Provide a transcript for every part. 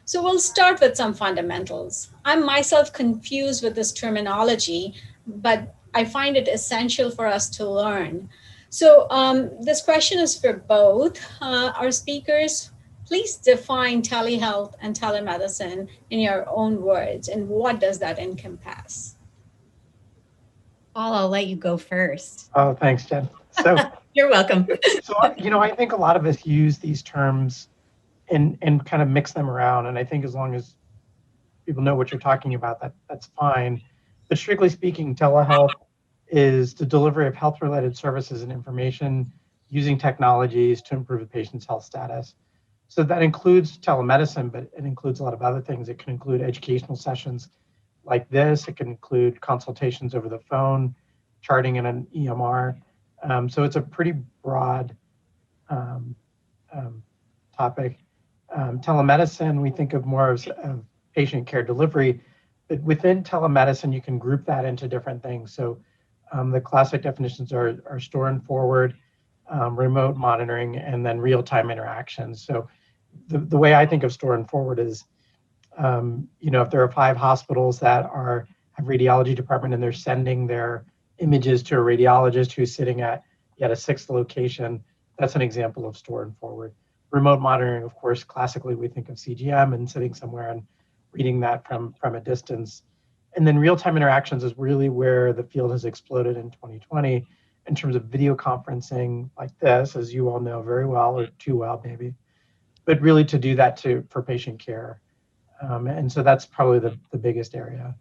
So we'll start with some fundamentals. I'm myself confused with this terminology, but I find it essential for us to learn. So this question is for both our speakers. Please define telehealth and telemedicine in your own words, and what does that encompass? Paul, I'll let you go first. Oh, thanks, Jen. So, You're welcome. I think a lot of us use these terms and kind of mix them around. And I think as long as people know what you're talking about, that's fine. But strictly speaking, telehealth is the delivery of health-related services and information using technologies to improve the patient's health status. So that includes telemedicine, but it includes a lot of other things. It can include educational sessions like this. It can include consultations over the phone, charting in an EMR. So it's a pretty broad um, um, topic. Telemedicine, we think of more as patient care delivery, but within telemedicine, you can group that into different things. So the classic definitions are store and forward, remote monitoring, and then real-time interactions. So the way I think of store and forward is, if there are 5 hospitals that have radiology department and they're sending their images to a radiologist who's sitting at yet a 6th location, that's an example of store and forward. Remote monitoring, of course, classically we think of CGM and sitting somewhere and reading that from a distance. And then real-time interactions is really where the field has exploded in 2020 in terms of video conferencing like this, as you all know very well, or too well maybe, but really to do that for patient care. And so that's probably the biggest area.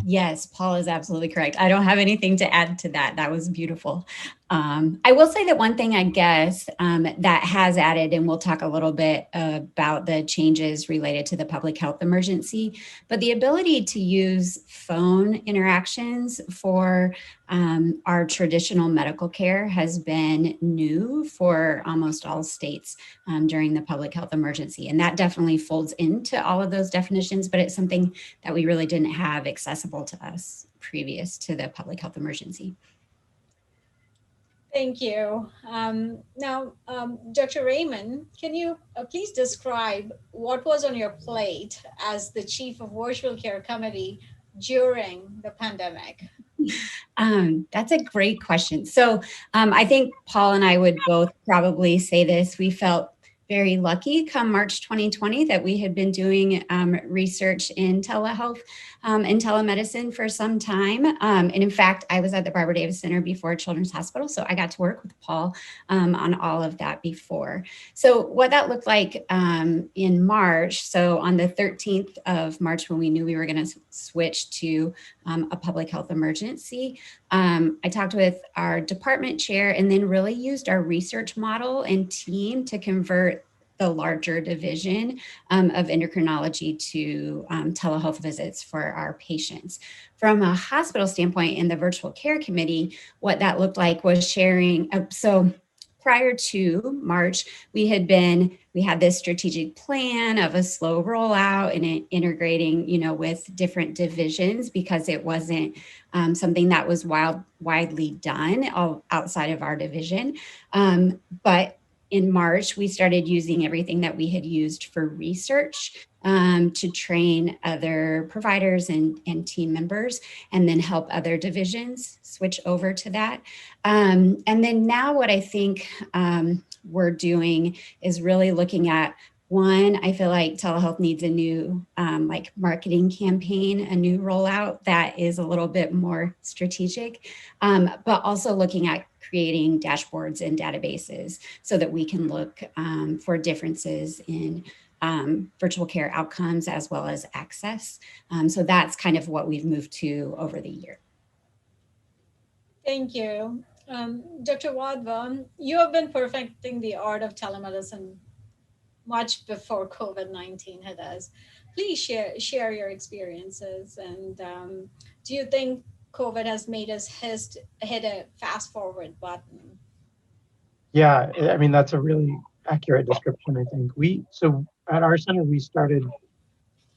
Yes, Paul is absolutely correct. I don't have anything to add to that. That was beautiful. I will say that one thing, I guess, that has added, and we'll talk a little bit about the changes related to the public health emergency, but the ability to use phone interactions for our traditional medical care has been new for almost all states during the public health emergency. And that definitely folds into all of those definitions, but it's something that we really didn't have accessible to us previous to the public health emergency. Thank you. Now, Dr. Raymond, can you please describe what was on your plate as the chief of virtual care committee during the pandemic? That's a great question. So I think Paul and I would both probably say this. We felt very lucky come March 2020 that we had been doing research in telehealth and telemedicine for some time. And in fact, I was at the Barbara Davis Center before Children's Hospital, so I got to work with Paul on all of that before. So what that looked like in March, so on the 13th of March, when we knew we were going to switch to a public health emergency, I talked with our department chair and then really used our research model and team to convert the larger division of endocrinology to telehealth visits for our patients. From a hospital standpoint, in the virtual care committee, what that looked like was sharing. So prior to March, we had this strategic plan of a slow rollout and integrating, with different divisions, because it wasn't something that was widely done outside of our division. But in March, we started using everything that we had used for research to train other providers and team members, and then help other divisions switch over to that. And then now what I think we're doing is really looking at, one, I feel like telehealth needs a new marketing campaign, a new rollout that is a little bit more strategic, but also looking at creating dashboards and databases so that we can look for differences in virtual care outcomes as well as access. So that's kind of what we've moved to over the year. Thank you. Dr. Wadvan, you have been perfecting the art of telemedicine much before COVID-19 hit us. Please share your experiences. And do you think COVID has made us hit a fast forward button? Yeah, I mean, that's a really accurate description, I think. So at our center, we started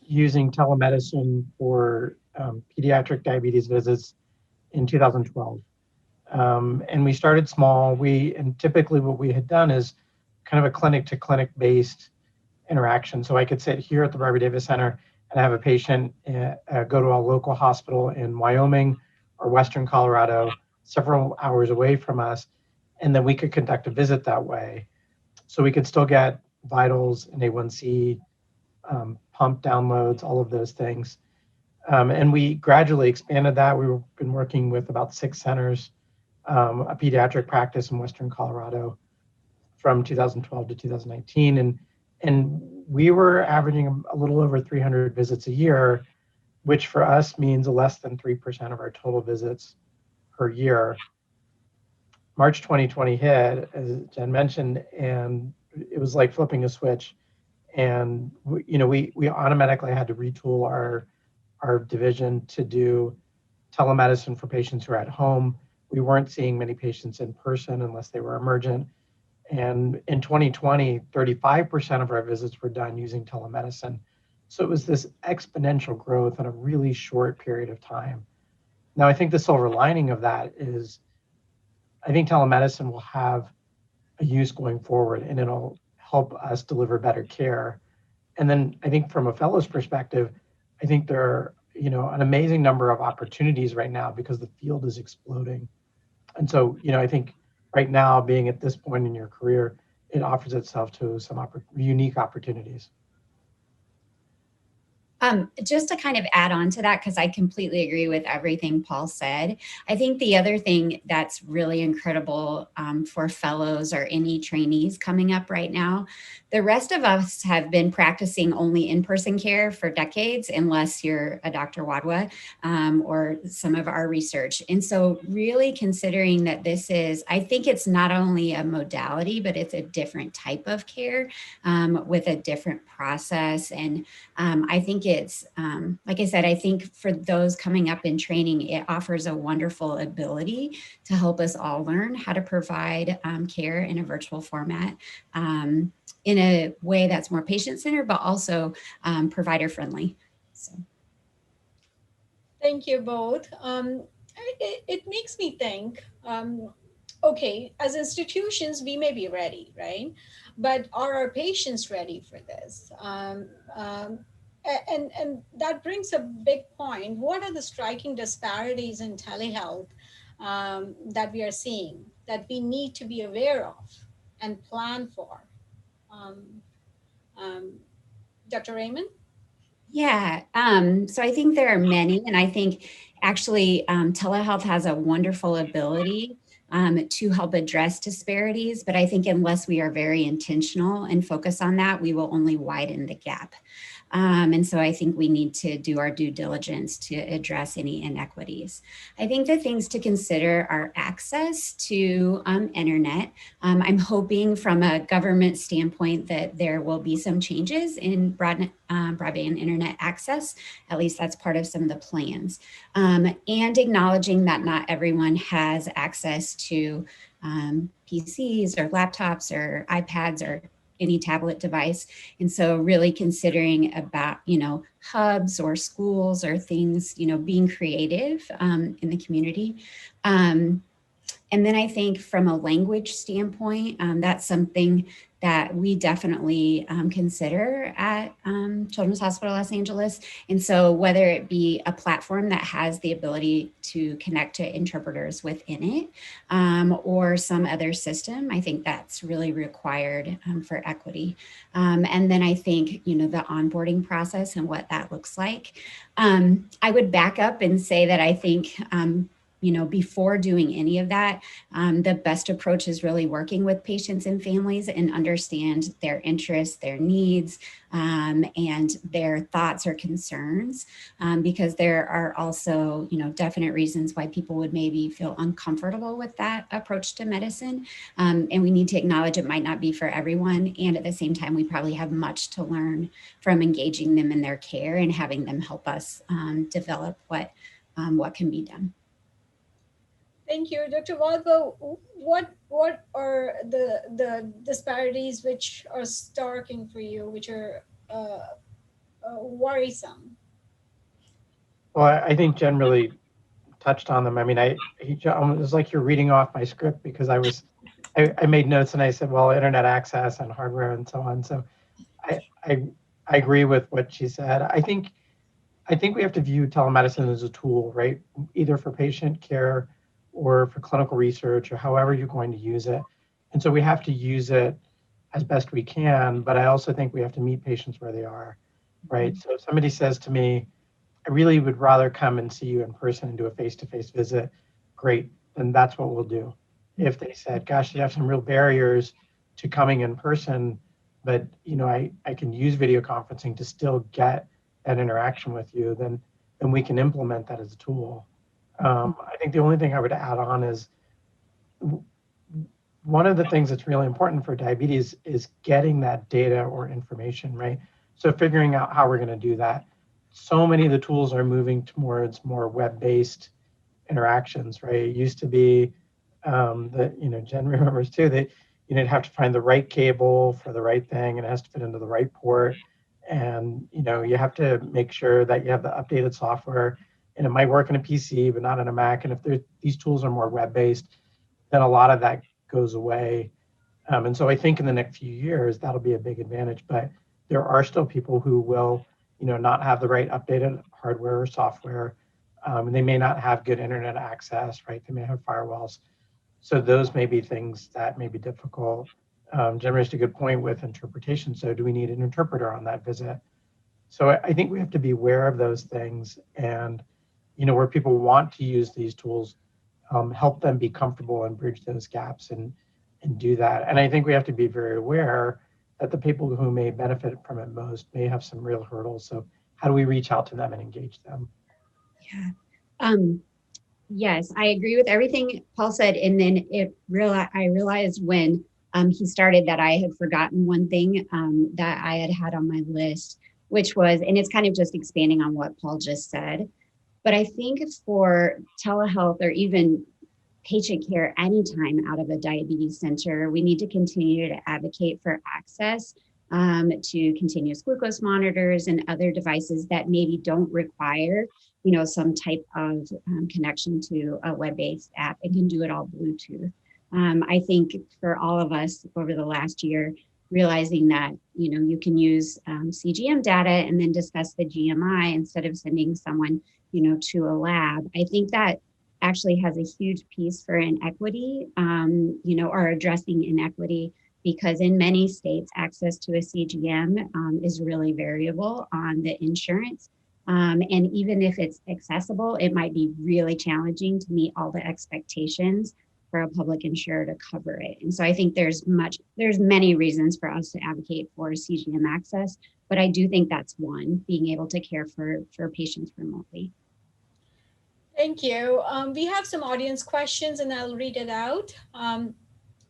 using telemedicine for pediatric diabetes visits in 2012. And we started small. And typically what we had done is kind of a clinic to clinic based interaction. So I could sit here at the Barbara Davis Center and have a patient go to a local hospital in Wyoming or Western Colorado, several hours away from us, and then we could conduct a visit that way. So we could still get vitals and A1C, pump downloads, all of those things. And we gradually expanded that. We've been working with about 6 centers, a pediatric practice in Western Colorado from 2012 to 2019. And we were averaging a little over 300 visits a year, which for us means less than 3% of our total visits per year. March 2020 hit, as Jen mentioned, and it was like flipping a switch. And we automatically had to retool our division to do telemedicine for patients who are at home. We weren't seeing many patients in person unless they were emergent. And in 2020, 35% of our visits were done using telemedicine. So it was this exponential growth in a really short period of time. Now, I think the silver lining of that is I think telemedicine will have a use going forward, and it'll help us deliver better care. And then I think from a fellow's perspective, I think there are, an amazing number of opportunities right now because the field is exploding. And so, I think right now, being at this point in your career, it offers itself to some unique opportunities. Just to kind of add on to that, because I completely agree with everything Paul said. I think the other thing that's really incredible for fellows or any trainees coming up right now, the rest of us have been practicing only in-person care for decades, unless you're a Dr. Wadwa or some of our research. And so really considering that this is, I think it's not only a modality, but it's a different type of care with a different process. And I think it's, like I said, I think for those coming up in training, it offers a wonderful ability to help us all learn how to provide care in a virtual format in a way that's more patient-centered, but also provider-friendly. So. Thank you both. It makes me think, okay, as institutions, we may be ready, right? But are our patients ready for this? And that brings a big point. What are the striking disparities in telehealth that we are seeing that we need to be aware of and plan for? Dr. Raymond? Yeah, so I think there are many, and I think actually telehealth has a wonderful ability to help address disparities, but I think unless we are very intentional and focus on that, we will only widen the gap. And so I think we need to do our due diligence to address any inequities. I think the things to consider are access to internet. I'm hoping from a government standpoint that there will be some changes in broadband internet access. At least that's part of some of the plans. And acknowledging that not everyone has access to PCs or laptops or iPads or any tablet device. And so really considering about, hubs or schools or things, being creative in the community. And then I think from a language standpoint, that's something that we definitely consider at Children's Hospital Los Angeles. And so whether it be a platform that has the ability to connect to interpreters within it or some other system, I think that's really required for equity. And then I think, the onboarding process and what that looks like. I would back up and say that I think before doing any of that, the best approach is really working with patients and families and understand their interests, their needs, and their thoughts or concerns, because there are also, definite reasons why people would maybe feel uncomfortable with that approach to medicine. And we need to acknowledge it might not be for everyone. And at the same time, we probably have much to learn from engaging them in their care and having them help us develop what can be done. Thank you, Dr. Wadwa. What are the disparities which are starking for you, which are worrisome? Well, I think generally touched on them. I mean, it was like you're reading off my script because I made notes and I said, well, internet access and hardware and so on. So I, I, I agree with what she said. I think we have to view telemedicine as a tool, right? Either for patient care or for clinical research or however you're going to use it. And so we have to use it as best we can, but I also think we have to meet patients where they are, right? So if somebody says to me, I really would rather come and see you in person and do a face-to-face visit, great, then that's what we'll do. If they said, gosh, you have some real barriers to coming in person, but I can use video conferencing to still get that interaction with you, then we can implement that as a tool. I think the only thing I would add on is one of the things that's really important for diabetes is getting that data or information, right? So figuring out how we're going to do that. So many of the tools are moving towards more web-based interactions, right? It used to be that, Jen remembers too, that you'd have to find the right cable for the right thing and it has to fit into the right port. And, you have to make sure that you have the updated software and it might work in a PC, but not in a Mac. And if these tools are more web-based, then a lot of that goes away. And so I think in the next few years, that'll be a big advantage, but there are still people who will, not have the right updated hardware or software. And they may not have good internet access, right? They may have firewalls. So those may be things that may be difficult. Jen raised a good point with interpretation. So do we need an interpreter on that visit? So I think we have to be aware of those things and, where people want to use these tools, help them be comfortable and bridge those gaps and do that. And I think we have to be very aware that the people who may benefit from it most may have some real hurdles. So how do we reach out to them and engage them? Yeah. Yes, I agree with everything Paul said. And then I realized when he started that I had forgotten one thing that I had on my list, which was, and it's kind of just expanding on what Paul just said, but I think for telehealth or even patient care anytime out of a diabetes center, we need to continue to advocate for access to continuous glucose monitors and other devices that maybe don't require, some type of connection to a web-based app and can do it all Bluetooth. I think for all of us over the last year, realizing that, you can use CGM data and then discuss the GMI instead of sending someone, to a lab. I think that actually has a huge piece for inequity, or addressing inequity, because in many states, access to a CGM is really variable on the insurance. And even if it's accessible, it might be really challenging to meet all the expectations for a public insurer to cover it. And so I think there's many reasons for us to advocate for CGM access, but I do think that's one, being able to care for patients remotely. Thank you. We have some audience questions and I'll read it out.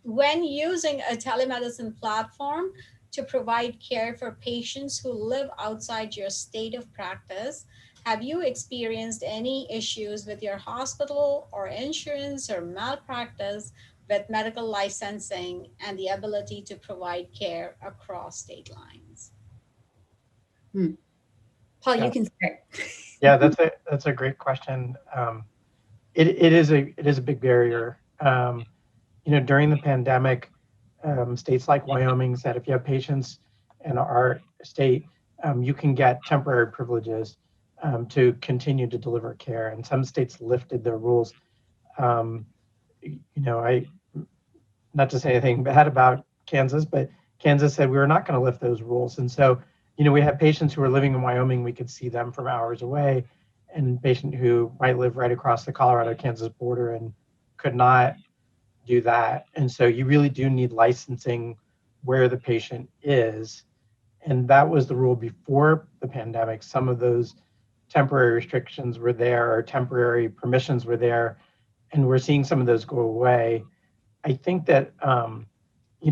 When using a telemedicine platform to provide care for patients who live outside your state of practice, have you experienced any issues with your hospital or insurance or malpractice with medical licensing and the ability to provide care across state lines? Paul, Yeah. you can start. Yeah, that's a great question. It is a big barrier. During the pandemic, states like Wyoming said if you have patients in our state, you can get temporary privileges to continue to deliver care. And some states lifted their rules. I not to say anything bad about Kansas, but Kansas said we were not going to lift those rules. And so, we have patients who are living in Wyoming, we could see them from hours away, and a patient who might live right across the Colorado-Kansas border and could not do that. And so you really do need licensing where the patient is. And that was the rule before the pandemic. Some of those temporary restrictions were there or temporary permissions were there, and we're seeing some of those go away. I think that,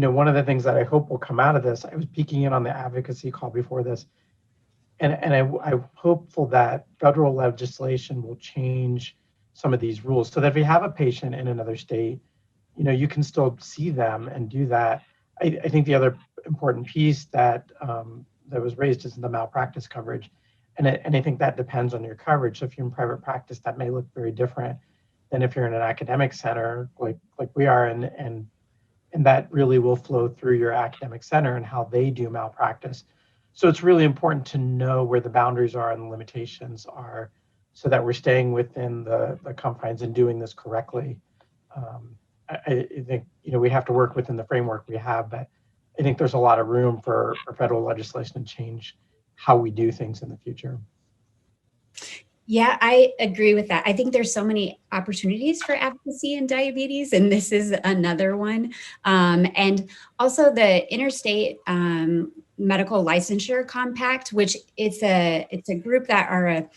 one of the things that I hope will come out of this, I was peeking in on the advocacy call before this, and I'm hopeful that federal legislation will change some of these rules so that if you have a patient in another state, you can still see them and do that. I think the other important piece that that was raised is the malpractice coverage. And I think that depends on your coverage. So if you're in private practice, that may look very different than if you're in an academic center like we are, and that really will flow through your academic center and how they do malpractice. So it's really important to know where the boundaries are and the limitations are so that we're staying within the confines and doing this correctly. I think, we have to work within the framework we have, but I think there's a lot of room for federal legislation to change how we do things in the future. Yeah, I agree with that. I think there's so many opportunities for advocacy in diabetes, and this is another one. And also the Interstate Medical Licensure Compact, which it's a group that are a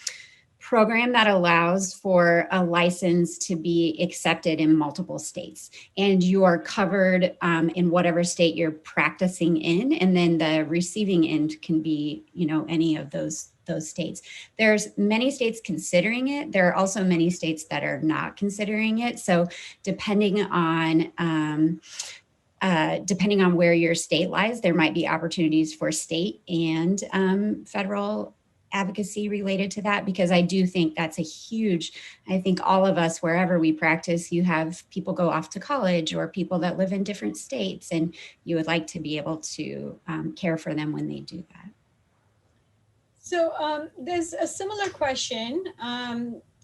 program that allows for a license to be accepted in multiple states, and you are covered in whatever state you're practicing in, and then the receiving end can be, any of those states. There's many states considering it. There are also many states that are not considering it. So depending on where your state lies, there might be opportunities for state and federal advocacy related to that, because I do think that's I think all of us, wherever we practice, you have people go off to college or people that live in different states, and you would like to be able to care for them when they do that. So there's a similar question.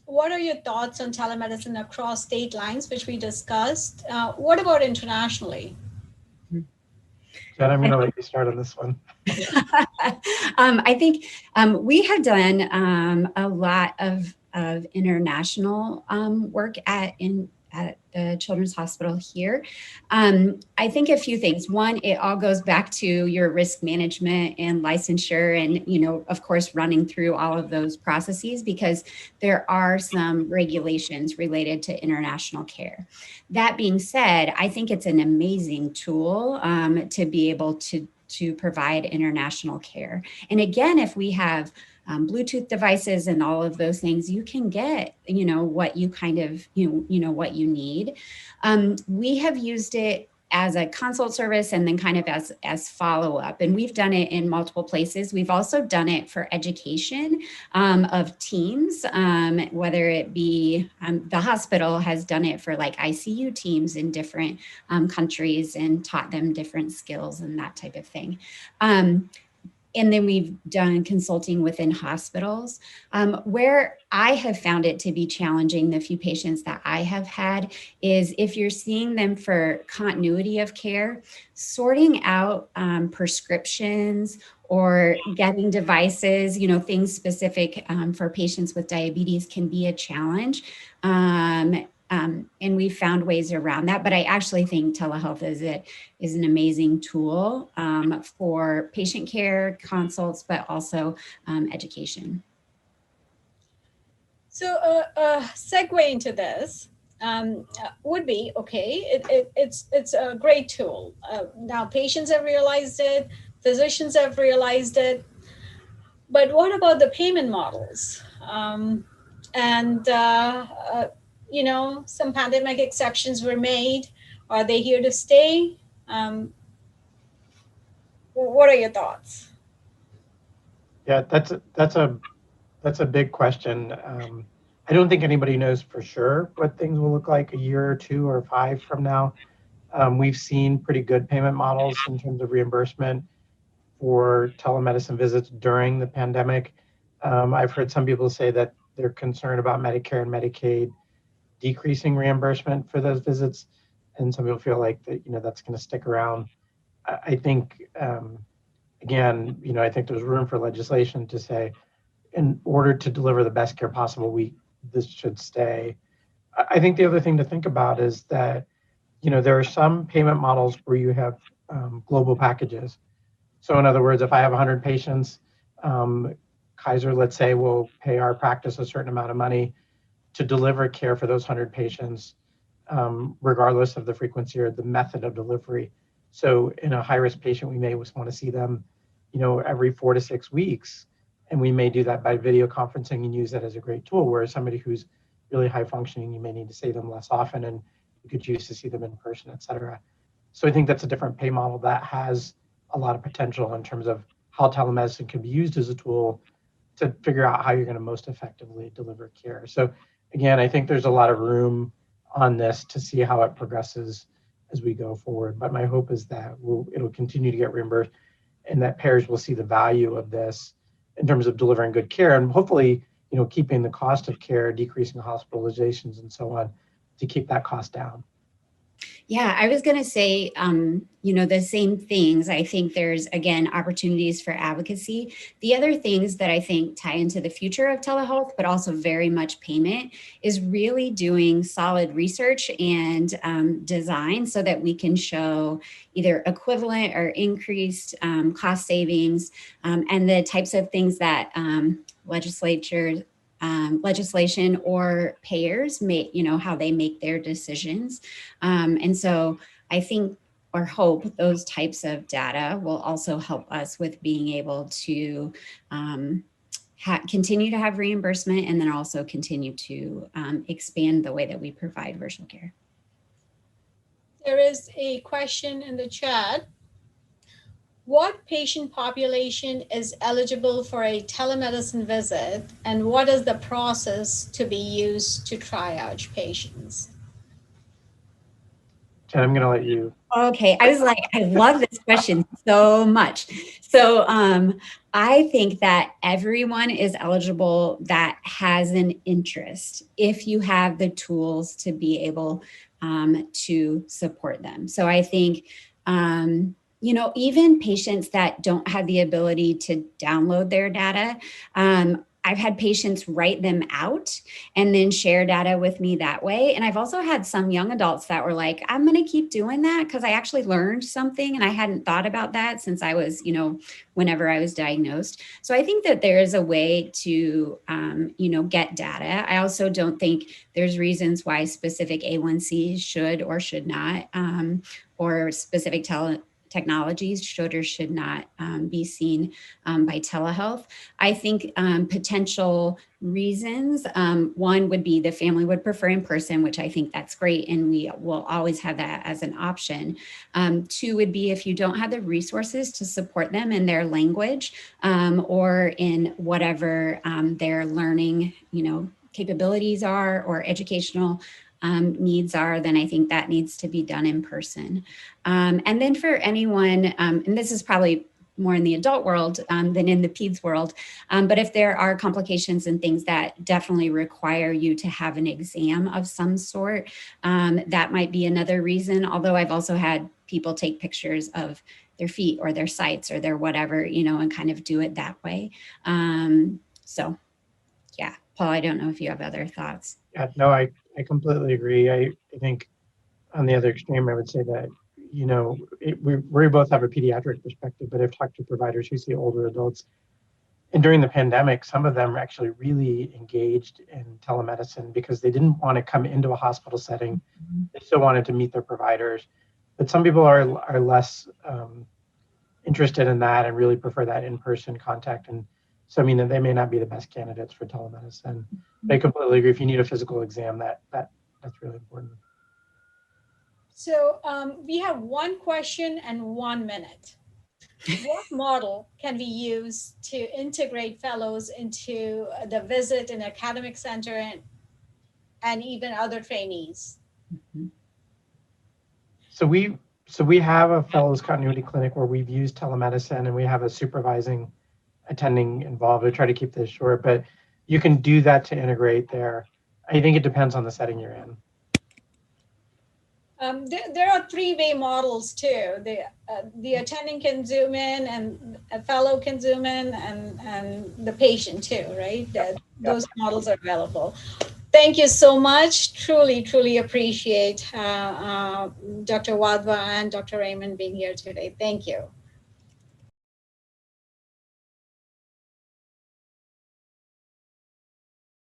What are your thoughts on telemedicine across state lines, which we discussed? What about internationally? Jen, I'm going to let you start on this one. I think we have done a lot of international work at the Children's Hospital here. I think a few things. One, it all goes back to your risk management and licensure and, of course, running through all of those processes, because there are some regulations related to international care. That being said, I think it's an amazing tool to be able to provide international care. And again, if we have Bluetooth devices and all of those things, you can get, what you kind of, what you need. We have used it as a consult service and then kind of as follow-up. And we've done it in multiple places. We've also done it for education of teams, whether it be the hospital has done it for like ICU teams in different countries and taught them different skills and that type of thing. And then we've done consulting within hospitals. Where I have found it to be challenging, the few patients that I have had, is if you're seeing them for continuity of care, sorting out prescriptions or getting devices, things specific for patients with diabetes can be a challenge. And we found ways around that. But I actually think telehealth is an amazing tool for patient care, consults, but also education. So segue into this would be, okay, it's a great tool. Now patients have realized it, physicians have realized it, but what about the payment models? Some pandemic exceptions were made. Are they here to stay? What are your thoughts? Yeah, that's a big question. I don't think anybody knows for sure what things will look like a year or 2 or 5 from now. We've seen pretty good payment models in terms of reimbursement for telemedicine visits during the pandemic. I've heard some people say that they're concerned about Medicare and Medicaid decreasing reimbursement for those visits, and some people feel like that that's going to stick around. I think again, I think there's room for legislation to say, in order to deliver the best care possible, this should stay. I think the other thing to think about is that there are some payment models where you have global packages. So in other words, if I have 100 patients, Kaiser, let's say, will pay our practice a certain amount of money to deliver care for those 100 patients, regardless of the frequency or the method of delivery. So in a high-risk patient, we may want to see them, every 4 to 6 weeks, and we may do that by video conferencing and use that as a great tool. Whereas somebody who's really high functioning, you may need to see them less often, and you could choose to see them in person, et cetera. So I think that's a different pay model that has a lot of potential in terms of how telemedicine can be used as a tool to figure out how you're going to most effectively deliver care. So again, I think there's a lot of room on this to see how it progresses as we go forward. But my hope is that it'll continue to get reimbursed and that payers will see the value of this in terms of delivering good care and hopefully, keeping the cost of care, decreasing hospitalizations and so on to keep that cost down. Yeah, I was going to say, the same things. I think there's, again, opportunities for advocacy. The other things that I think tie into the future of telehealth, but also very much payment, is really doing solid research and design so that we can show either equivalent or increased cost savings and the types of things that legislation or payers make, how they make their decisions. And so I think or hope those types of data will also help us with being able to continue to have reimbursement and then also continue to expand the way that we provide virtual care. There is a question in the chat. What patient population is eligible for a telemedicine visit, and what is the process to be used to triage patients? Jen, I'm going to let you. Okay, I was like, I love this question so much. So I think that everyone is eligible that has an interest if you have the tools to be able to support them. So I think, even patients that don't have the ability to download their data, I've had patients write them out and then share data with me that way. And I've also had some young adults that were like, I'm going to keep doing that because I actually learned something and I hadn't thought about that since I was, whenever I was diagnosed. So I think that there is a way to, get data. I also don't think there's reasons why specific A1Cs should or should not, or specific technologies should or should not be seen by telehealth. I think potential reasons, one would be the family would prefer in person, which I think that's great. And we will always have that as an option. Two would be if you don't have the resources to support them in their language or in whatever their learning, capabilities are or educational needs are, then I think that needs to be done in person. And then for anyone, and this is probably more in the adult world than in the peds world, but if there are complications and things that definitely require you to have an exam of some sort, that might be another reason. Although I've also had people take pictures of their feet or their sites or their whatever, and kind of do it that way. So yeah, Paul, I don't know if you have other thoughts. Yeah, no, I completely agree. I think on the other extreme, I would say that, we both have a pediatric perspective, but I've talked to providers who see older adults. And during the pandemic, some of them are actually really engaged in telemedicine because they didn't want to come into a hospital setting. They still wanted to meet their providers. But some people are less interested in that and really prefer that in-person contact. And so, they may not be the best candidates for telemedicine. I completely agree. If you need a physical exam, that's really important. So we have one question and 1 minute. What model can we use to integrate fellows into the visit in academic center and even other trainees? So we have a fellows continuity clinic where we've used telemedicine and we have a supervising attending involved. I try to keep this short, but you can do that to integrate there. I think it depends on the setting you're in. There are three-way models too. The attending can zoom in, and a fellow can zoom in, and the patient too, right? Those models are available. Thank you so much. Truly appreciate Dr. Wadwa and Dr. Raymond being here today. Thank you.